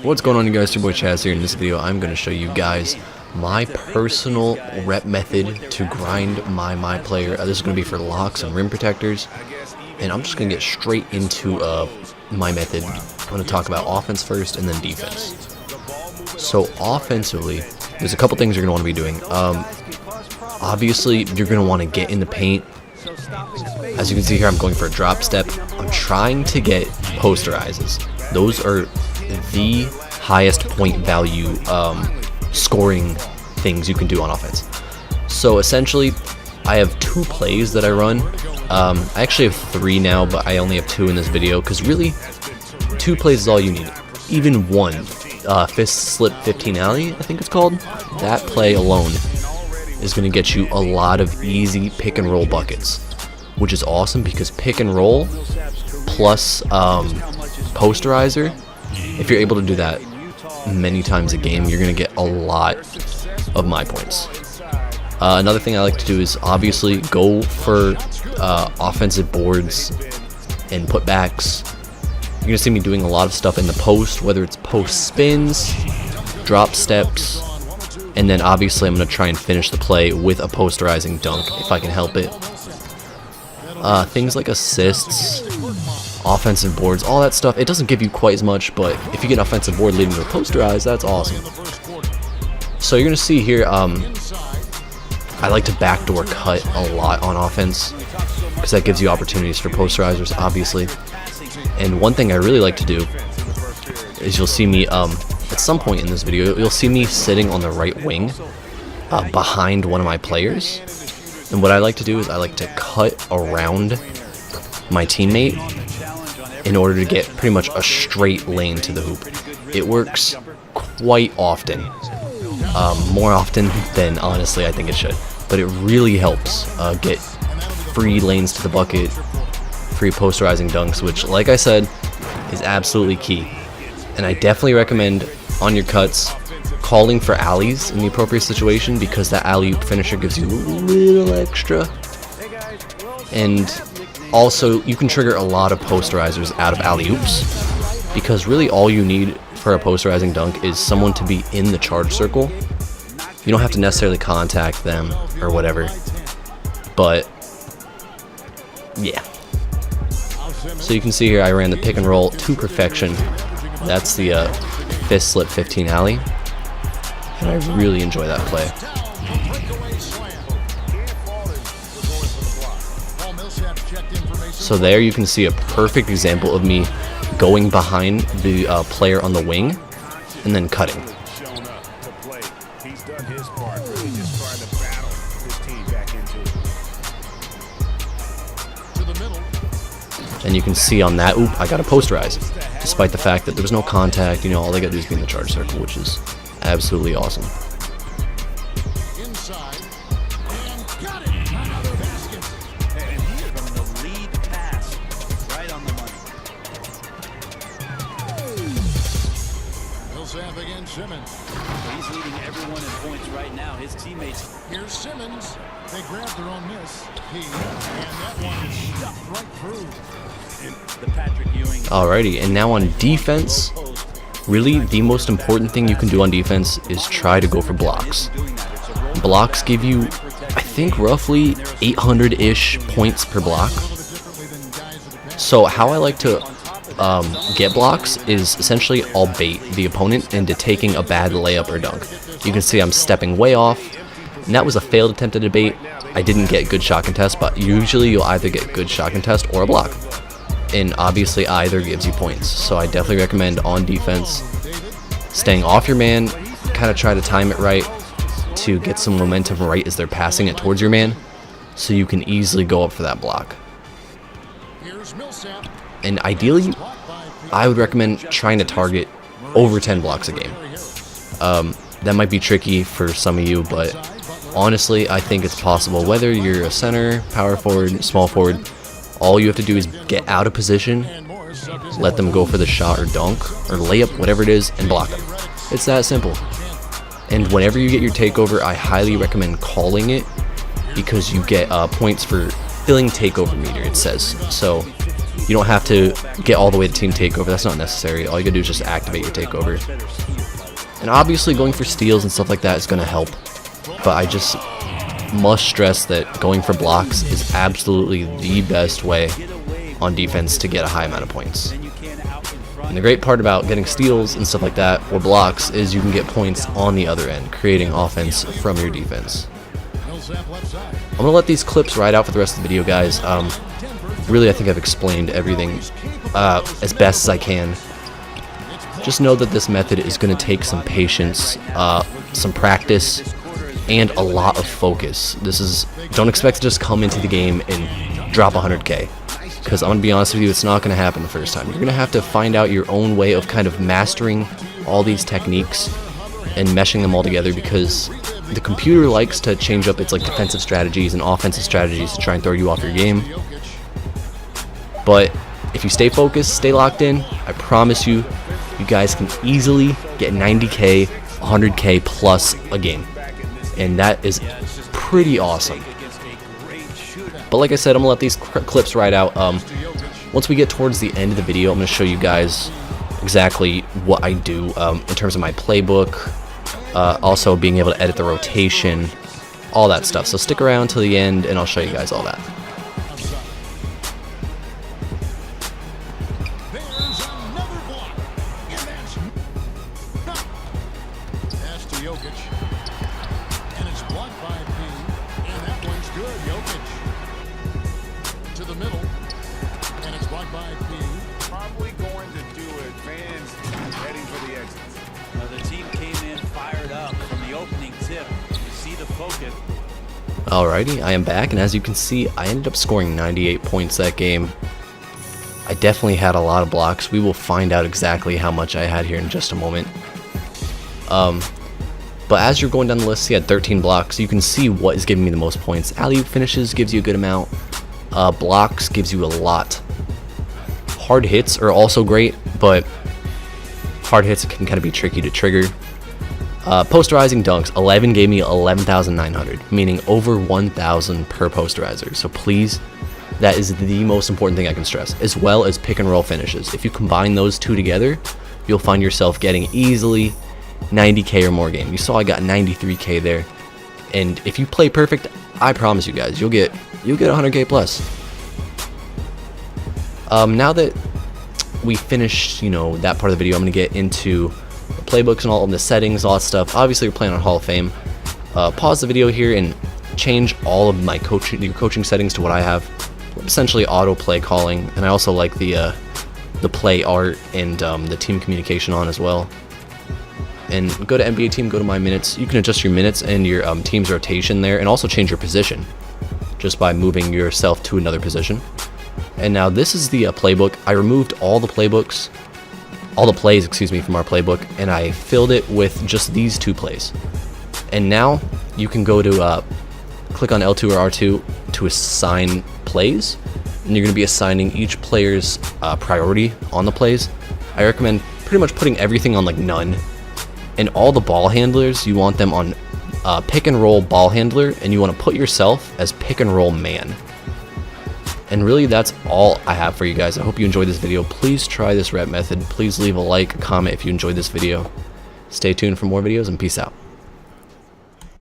What's going on, you guys? It's your boy Chaz here. In this video, I'm going to show you guys my personal rep method to grind my player. This is going to be for locks and rim protectors, and I'm just going to get straight into my method. I'm going to talk about offense first and then defense. So offensively, there's a couple things you're going to want to be doing. Obviously, you're going to want to get in the paint. As you can see here, I'm going for a drop step. I'm trying to get posterizes. Those are the highest point value scoring things you can do on offense. So essentially, I have 2 plays that I run. I actually have 3 now, but I only have 2 in this video because really 2 plays is all you need. Even one, fist slip 15 alley, I think it's called. That play alone is going to get you a lot of easy pick and roll buckets, which is awesome because pick and roll plus posterizer, if you're able to do that many times a game, you're going to get a lot of my points. Another thing I like to do is obviously go for offensive boards and putbacks. You're going to see me doing a lot of stuff in the post, whether it's post spins, drop steps, and then obviously I'm going to try and finish the play with a posterizing dunk if I can help it. Things like assists, offensive boards, all that stuff, it doesn't give you quite as much, but if you get an offensive board leading to a posterize, that's awesome. So you're going to see here, I like to backdoor cut a lot on offense because that gives you opportunities for posterizers, obviously. And one thing I really like to do is you'll see me, at some point in this video, you'll see me sitting on the right wing behind one of my players. And what I like to do is I like to cut around my teammate in order to get pretty much a straight lane to the hoop. It works quite often, more often than honestly I think it should, but it really helps get free lanes to the bucket, free posterizing dunks, which, like I said, is absolutely key. And I definitely recommend on your cuts calling for alleys in the appropriate situation, because that alley-oop finisher gives you a little extra. And also, you can trigger a lot of posterizers out of alley-oops, because really all you need for a posterizing dunk is someone to be in the charge circle. You don't have to necessarily contact them or whatever, but yeah. So you can see here I ran the pick and roll to perfection. That's the fist slip 15 alley, and I really enjoy that play. So there you can see a perfect example of me going behind the player on the wing and then cutting. And you can see on that, oop, I got a posterize, despite the fact that there was no contact. You know, all they got to do is be in the charge circle, which is absolutely awesome. Against Simmons. He's leading everyone in points right now. His teammates. Here's Simmons. They grabbed their own miss. And that one is stuffed right through. The Patrick Ewing. Alrighty, and now on defense, really the most important thing you can do on defense is try to go for blocks. Blocks give you, I think, roughly 800-ish points per block. So how I like to get blocks is essentially I'll bait the opponent into taking a bad layup or dunk. You can see I'm stepping way off, and that was a failed attempt at a bait. I didn't get good shot contest, but usually you'll either get good shot contest or a block, and obviously either gives you points. So I definitely recommend on defense staying off your man, kind of try to time it right to get some momentum right as they're passing it towards your man, so you can easily go up for that block. And ideally, I would recommend trying to target over 10 blocks a game. That might be tricky for some of you, but honestly, I think it's possible. Whether you're a center, power forward, small forward, all you have to do is get out of position, let them go for the shot or dunk or layup, whatever it is, and block them. It's that simple. And whenever you get your takeover, I highly recommend calling it, because you get points for filling takeover meter, it says. So You don't have to get all the way to team takeover. That's not necessary. All you gotta do is just activate your takeover. And obviously going for steals and stuff like that is gonna help. But I just must stress that going for blocks is absolutely the best way on defense to get a high amount of points. And the great part about getting steals and stuff like that, or blocks, is you can get points on the other end, creating offense from your defense. I'm going to let these clips ride out for the rest of the video, guys. Really, I think I've explained everything as best as I can. Just know that this method is going to take some patience, some practice, and a lot of focus. Don't expect to just come into the game and drop 100k. Because I'm going to be honest with you, it's not going to happen the first time. You're going to have to find out your own way of kind of mastering all these techniques and meshing them all together, because the computer likes to change up its like defensive strategies and offensive strategies to try and throw you off your game. But if you stay focused, stay locked in, I promise you, you guys can easily get 90k, 100k plus a game. And that is pretty awesome. But like I said, I'm going to let these clips ride out. Once we get towards the end of the video, I'm going to show you guys exactly what I do in terms of my playbook. Also being able to edit the rotation, all that stuff. So stick around till the end and I'll show you guys all that. To the middle, and it's blocked by P. Probably going to do advanced, heading for the exit. The team came in fired up from the opening tip. You see the focus. Alrighty, I am back, and as you can see, I ended up scoring 98 points that game. I definitely had a lot of blocks. We will find out exactly how much I had here in just a moment. But as you're going down the list, you had 13 blocks. You can see what is giving me the most points. Alley-oop finishes gives you a good amount. Blocks gives you a lot. Hard hits are also great, but hard hits can kind of be tricky to trigger. Posterizing dunks, 11 gave me 11,900, meaning over 1,000 per posterizer. So please, that is the most important thing I can stress, as well as pick and roll finishes. If you combine those two together, you'll find yourself getting easily 90k or more game. You saw I got 93k there, and if you play perfect, I promise you guys, you'll get 100k plus. Now that we finished, that part of the video, I'm gonna get into the playbooks and all of the settings, all that stuff. Obviously, we're playing on Hall of Fame. Pause the video here and change all of my coaching settings to what I have. Essentially, auto play calling, and I also like the play art and the team communication on as well. And go to NBA team, go to my minutes. You can adjust your minutes and your team's rotation there, and also change your position just by moving yourself to another position. And now this is the playbook. I removed all the plays, from our playbook, and I filled it with just these two plays. And now you can go to click on L2 or R2 to assign plays, and you're going to be assigning each player's priority on the plays. I recommend pretty much putting everything on like none, and all the ball handlers, you want them on pick and roll ball handler, and you want to put yourself as pick and roll man. And really, that's all I have for you guys. I hope you enjoyed this video. Please try this rep method. Please leave a like, a comment if you enjoyed this video. Stay tuned for more videos, and peace out.